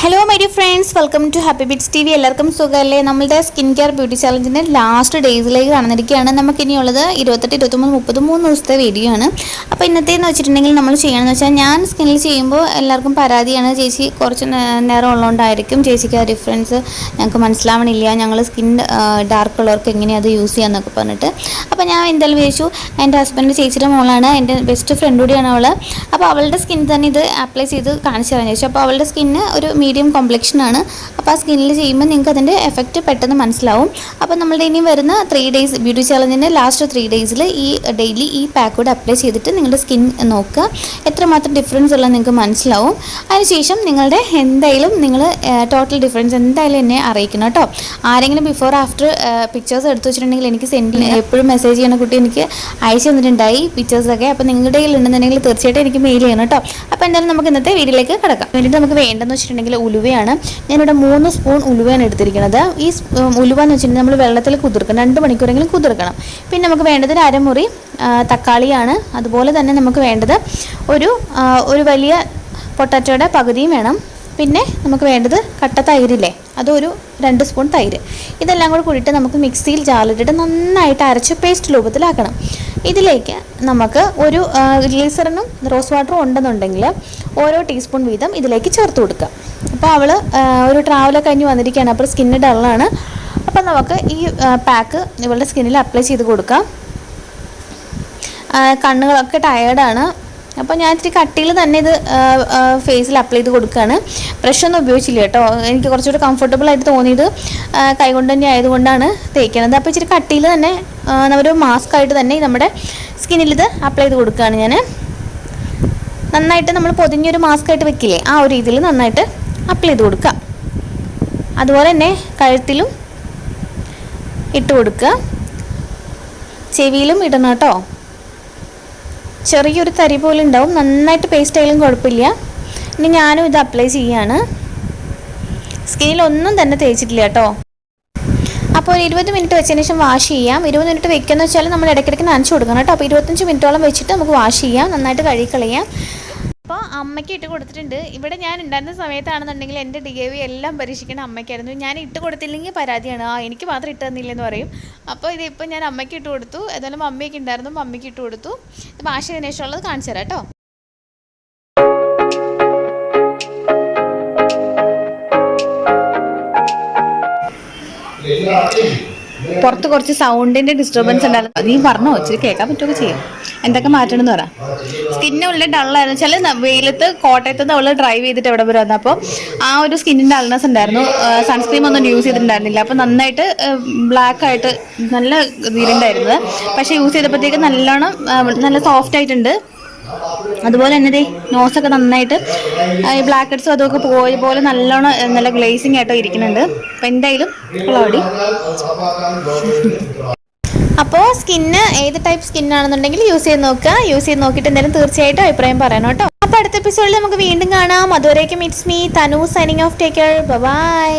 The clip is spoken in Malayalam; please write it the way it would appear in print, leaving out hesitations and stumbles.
Hello my dear friends, welcome to happy bits TV. എല്ലാവർക്കും സുഖമല്ലേ? നമ്മളുടെ സ്കിൻ കെയർ ബ്യൂട്ടി ചാലഞ്ചിൻ്റെ ലാസ്റ്റ് ഡേയ്സിലേക്ക് കടന്നിരിക്കുകയാണ്. നമുക്കിനിയുള്ളത് 28, 23, 33 ദിവസത്തെ വീഡിയോ ആണ്. അപ്പോൾ ഇന്നത്തേന്ന് വെച്ചിട്ടുണ്ടെങ്കിൽ നമ്മൾ ചെയ്യണമെന്ന് വെച്ചാൽ, ഞാൻ സ്കിന്നിൽ ചെയ്യുമ്പോൾ എല്ലാവർക്കും പരാതിയാണ്, ചേച്ചി കുറച്ച് നേരം ഉള്ളതുകൊണ്ടായിരിക്കും ചേച്ചിക്ക് ആ ഡിഫറൻസ് ഞങ്ങൾക്ക് മനസ്സിലാവണില്ല, ഞങ്ങൾ സ്കിൻ ഡാർക്ക് ഉള്ളവർക്ക് എങ്ങനെയാണ് അത് യൂസ് ചെയ്യാമെന്നൊക്കെ പറഞ്ഞിട്ട്. അപ്പോൾ ഞാൻ എന്തായാലും വിചാരിച്ചു, എൻ്റെ ഹസ്ബൻഡ് ചേച്ചിയുടെ മോളാണ്, എൻ്റെ ബെസ്റ്റ് ഫ്രണ്ട് കൂടിയാണ് അവൾ. അപ്പോൾ അവളുടെ സ്കിൻ തന്നെ ഇത് അപ്ലൈ ചെയ്ത് കാണിച്ചു തരാൻ ചോദിച്ചു. അപ്പോൾ അവളുടെ സ്കിന്ന് ഒരു മീഡിയം കോംപ്ലക്ഷനാണ്. അപ്പോൾ ആ സ്കിന്നിൽ ചെയ്യുമ്പോൾ നിങ്ങൾക്ക് അതിൻ്റെ എഫക്റ്റ് പെട്ടെന്ന് മനസ്സിലാവും. അപ്പോൾ നമ്മളുടെ ഇനി വരുന്ന 3 ഡേയ്സ് ബ്യൂട്ടി ചാലഞ്ചിൻ്റെ ലാസ്റ്റ് 3 ഡേയ്സിൽ ഈ ഡെയിലി ഈ പാക്ക് കൂടെ അപ്ലൈ ചെയ്തിട്ട് നിങ്ങളുടെ സ്കിൻ നോക്കുക, എത്രമാത്രം ഡിഫറൻസ് ഉള്ളത് നിങ്ങൾക്ക് മനസ്സിലാവും. അതിനുശേഷം നിങ്ങളുടെ എന്തായാലും നിങ്ങൾ ടോട്ടൽ ഡിഫറൻസ് എന്തായാലും എന്നെ അറിയിക്കണം കേട്ടോ. ആരെങ്കിലും ബിഫോർ ആഫ്റ്റർ പിക്ചേഴ്സ് എടുത്തു വെച്ചിട്ടുണ്ടെങ്കിൽ എനിക്ക് സെൻഡ് എപ്പോഴും മെസ്സേജ് ചെയ്യുന്ന കുട്ടി എനിക്ക് അയച്ചു തന്നിട്ടുണ്ടായി പിക്ചേഴ്സൊക്കെ. അപ്പോൾ നിങ്ങളുടെ കയ്യിൽ ഉണ്ടെന്നുണ്ടെങ്കിൽ തീർച്ചയായിട്ടും എനിക്ക് മെയിൽ ചെയ്യണം കേട്ടോ. അപ്പോൾ എന്തായാലും നമുക്ക് ഇന്നത്തെ വീഡിയോയിലേക്ക് കിടക്കാം. വേണ്ടിയിട്ട് നമുക്ക് വേണ്ടതെന്ന് വെച്ചിട്ടുണ്ടെങ്കിൽ ഉലുവയാണ്. ഞാനിവിടെ 3 സ്പൂൺ ഉലുവയാണ് എടുത്തിരിക്കുന്നത്. ഈ ഉലുവ എന്ന് വെച്ചിട്ടുണ്ടെങ്കിൽ നമ്മൾ വെള്ളത്തിൽ കുതിർക്കണം, 2 മണിക്കൂറെങ്കിലും കുതിർക്കണം. പിന്നെ നമുക്ക് വേണ്ടത് അരമുറി തക്കാളിയാണ്. അതുപോലെ തന്നെ നമുക്ക് വേണ്ടത് ഒരു വലിയ പൊട്ടാറ്റോയുടെ പകുതിയും വേണം. പിന്നെ നമുക്ക് വേണ്ടത് കട്ട തൈരില്ലേ, അതൊരു 2 സ്പൂൺ തൈര്. ഇതെല്ലാം കൂടെ കൂടിയിട്ട് നമുക്ക് മിക്സിയിൽ ജാറിലിട്ടിട്ട് നന്നായിട്ട് അരച്ച് പേസ്റ്റ് രൂപത്തിലാക്കണം. ഇതിലേക്ക് നമുക്ക് ഒരു ഗ്ലിസറിനും റോസ് വാട്ടറും ഉണ്ടെന്നുണ്ടെങ്കിൽ ഓരോ ടീസ്പൂൺ വീതം ഇതിലേക്ക് ചേർത്ത് കൊടുക്കുക. അപ്പോൾ അവൾ ഒരു ട്രാവലൊക്കെ കഴിഞ്ഞ് വന്നിരിക്കുകയാണ്, അപ്പോൾ സ്കിന്ന് ഡള്ളാണ്. അപ്പോൾ നമുക്ക് ഈ പാക്ക് ഇവളുടെ സ്കിന്നിൽ അപ്ലൈ ചെയ്ത് കൊടുക്കാം. കണ്ണുകളൊക്കെ ടയേർഡാണ്, അപ്പോൾ ഞാൻ ഇത്തിരി കട്ടിയിൽ തന്നെ ഇത് ഫേസിൽ അപ്ലൈ ചെയ്ത് കൊടുക്കുകയാണ്. ബ്രഷൊന്നും ഉപയോഗിച്ചില്ല കേട്ടോ, എനിക്ക് കുറച്ചുകൂടി കംഫർട്ടബിൾ ആയിട്ട് തോന്നിയത് കൈകൊണ്ട് തന്നെ ആയതുകൊണ്ടാണ് തേക്കുന്നത്. അപ്പോൾ ഇച്ചിരി കട്ടിയിൽ തന്നെ ഒരു മാസ്ക് ആയിട്ട് തന്നെ നമ്മുടെ സ്കിന്നിൽ ഇത് അപ്ലൈ ചെയ്ത് കൊടുക്കുകയാണ് ഞാൻ. നന്നായിട്ട് നമ്മൾ പൊതിഞ്ഞൊരു മാസ്ക് ആയിട്ട് വെക്കില്ലേ, ആ ഒരു രീതിയിൽ നന്നായിട്ട് അപ്ലൈ ചെയ്ത് കൊടുക്കുക. അതുപോലെ തന്നെ കഴുത്തിലും ഇട്ട് കൊടുക്കുക, ചെവിയിലും ഇടണം കേട്ടോ. ചെറിയൊരു തരി പോലെ ഉണ്ടാവും, നന്നായിട്ട് പേസ്റ്റ് ആയാലും കുഴപ്പമില്ല. ഇനി ഞാനും ഇത് അപ്ലൈ ചെയ്യാണ്. സ്കിന്നിലൊന്നും തന്നെ തേച്ചിട്ടില്ല കേട്ടോ. അപ്പോൾ ഒരു 20 മിനിറ്റ് വെച്ചതിന് ശേഷം വാഷ് ചെയ്യാം. 20 മിനിറ്റ് വെക്കുകയെന്ന് വെച്ചാൽ നമ്മൾ ഇടയ്ക്കിടയ്ക്ക് നനച്ച് കൊടുക്കണം കേട്ടോ. അപ്പോൾ 25 മിനിറ്റോളം വെച്ചിട്ട് നമുക്ക് വാഷ് ചെയ്യാം, നന്നായിട്ട് കഴുകിക്കളയാം. അപ്പോൾ അമ്മയ്ക്ക് ഇട്ട് കൊടുത്തിട്ടുണ്ട്. ഇവിടെ ഞാൻ ഉണ്ടായിരുന്ന സമയത്താണെന്നുണ്ടെങ്കിൽ എൻ്റെ DIY എല്ലാം പരീക്ഷിക്കേണ്ട അമ്മയ്ക്കായിരുന്നു. ഞാൻ ഇട്ട് കൊടുത്തില്ലെങ്കിൽ പരാതിയാണ്, എനിക്ക് മാത്രം ഇട്ട് തന്നില്ലെന്ന് പറയും. അപ്പോൾ ഇതിപ്പോൾ ഞാൻ അമ്മയ്ക്ക് ഇട്ട് കൊടുത്തു. ഏതായാലും മമ്മിയൊക്കെ ഉണ്ടായിരുന്നു, മമ്മിക്ക് ഇട്ട് കൊടുത്തു. വാഷ് ചെയ്തതിന് ശേഷമുള്ളത് കാണിച്ചു തരാം കേട്ടോ. പുറത്ത് കുറച്ച് സൗണ്ടിൻ്റെ ഡിസ്റ്റർബൻസ് ഉണ്ടായിരുന്നു, നീ പറഞ്ഞോ, ഇച്ചിരി കേൾക്കാൻ പറ്റുമൊക്കെ ചെയ്യും. എന്തൊക്കെ മാറ്റണമെന്ന് പറ. സ്കിന്നുള്ളിൽ ഡള്ളായിരുന്നു വെച്ചാൽ വെയിലത്ത് കോട്ടയത്ത് അവൾ ഡ്രൈവ് ചെയ്തിട്ട് എവിടെ വരെ വന്നു. അപ്പോൾ ആ ഒരു സ്കിന്നിൻ്റെ ഡൾനെസ് ഉണ്ടായിരുന്നു. സൺസ്ക്രീം ഒന്നും യൂസ് ചെയ്തിട്ടുണ്ടായിരുന്നില്ല. അപ്പോൾ നന്നായിട്ട് ബ്ലാക്ക് ആയിട്ട് നല്ല ഇതിലുണ്ടായിരുന്നത്. പക്ഷേ യൂസ് ചെയ്തപ്പോഴത്തേക്ക് നല്ലോണം നല്ല സോഫ്റ്റ് ആയിട്ടുണ്ട്. അതുപോലെ തന്നെ നോസൊക്കെ നന്നായിട്ട് ഈ ബ്ലാക്ക് ഹെഡ്സും അതൊക്കെ പോയ പോലെ നല്ലോണം നല്ല ഗ്ലേസിങ് ആയിട്ടോ ഇരിക്കുന്നുണ്ട്. അപ്പം എന്തായാലും കൊള്ളാടി. അപ്പോൾ സ്കിന്ന് ഏത് ടൈപ്പ് സ്കിന്നാണെന്നുണ്ടെങ്കിൽ യൂസ് ചെയ്ത് നോക്കുക. യൂസ് ചെയ്ത് നോക്കിയിട്ട് എന്തായാലും തീർച്ചയായിട്ടും അഭിപ്രായം പറയണം കേട്ടോ. അപ്പോൾ അടുത്ത എപ്പിസോഡിൽ നമുക്ക് വീണ്ടും കാണാം. അതുവരേക്കും it's me Thanu signing off. Take care, by.